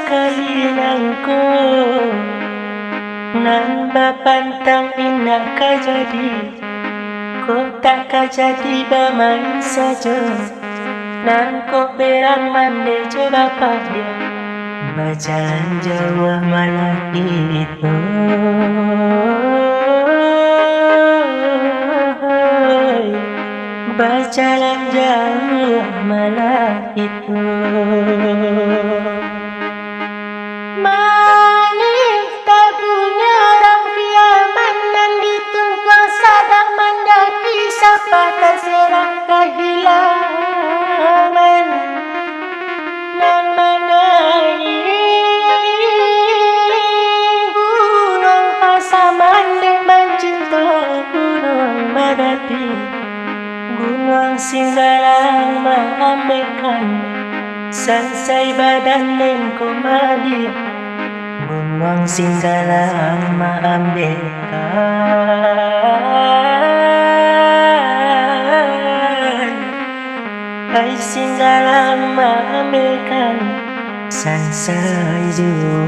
sekali nangko nan bapantang inak ka jadi ko tak ka jadi bermain saja nan ko berang mande coba dia berjalan jauh malam itu. Berjalan jauh malam itu. Manis tabunya orang piaman nan ditumpang sadang mendaki sapa terserang kehilangan nan menaik gunung pasaman dengan cinta gunung Merapi. Gunung Singgalang mengambilkan selesai badan dan kembali. Gunung Singgalang mengambilkan, hai Singgalang mengambilkan selesai juga.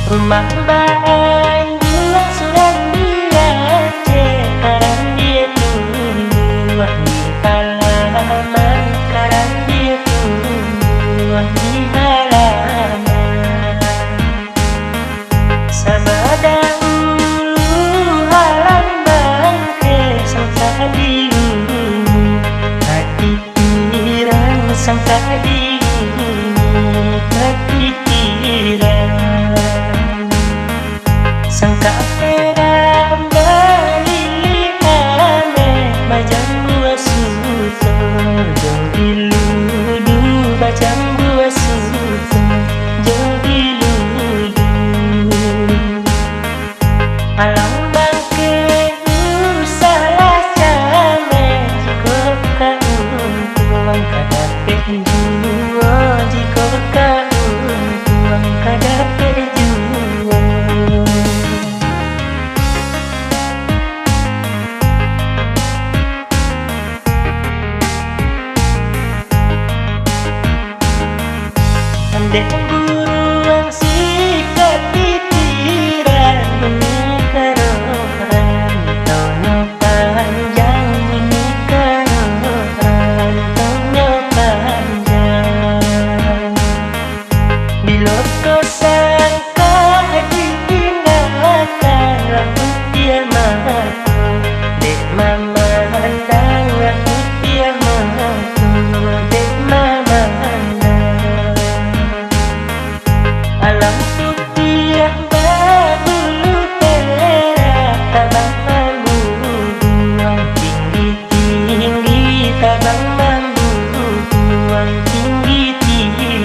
Rumah bahan bilang sudah dia sekarang dia tua di halaman, sekarang dia tua di halaman. Sama dahulu halan bangke sangka dulu, hati pirang sangka dulu, hati pirang. Sangka pedang berliane macam buah suto, jodi ludu macam buah suto, jodi ludu. Alang bangke salah cane jika kauntuang kadapet jua, jika kauntuang kadapet jua. Dek buruan sikat titiran menikah rohan, tahunnya panjang menikah rohan, tahunnya panjang. Bila kau sangka ditinggalkan rambut dia matu, dek mama handang rambut dia matu, dek mama handang. Alam putih berbulu perak, tabang mambu buang tinggi-tinggi, tabang mambu buang tinggi-tinggi.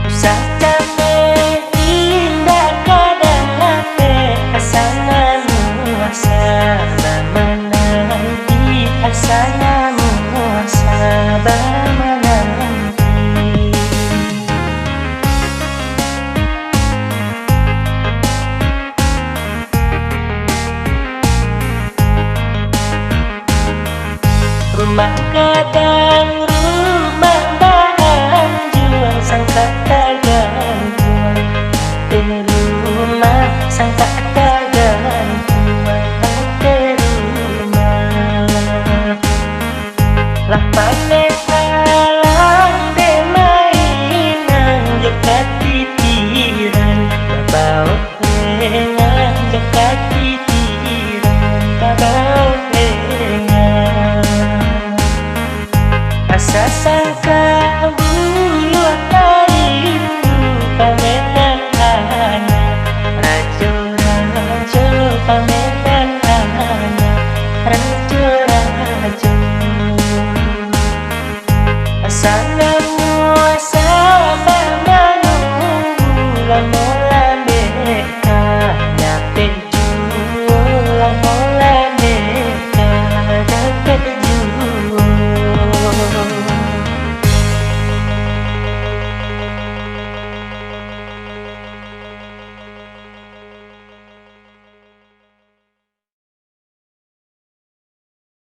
Usah capek indah kadang hati asanamu asaba menanti, asanamu asaba menanti. Rumah kadang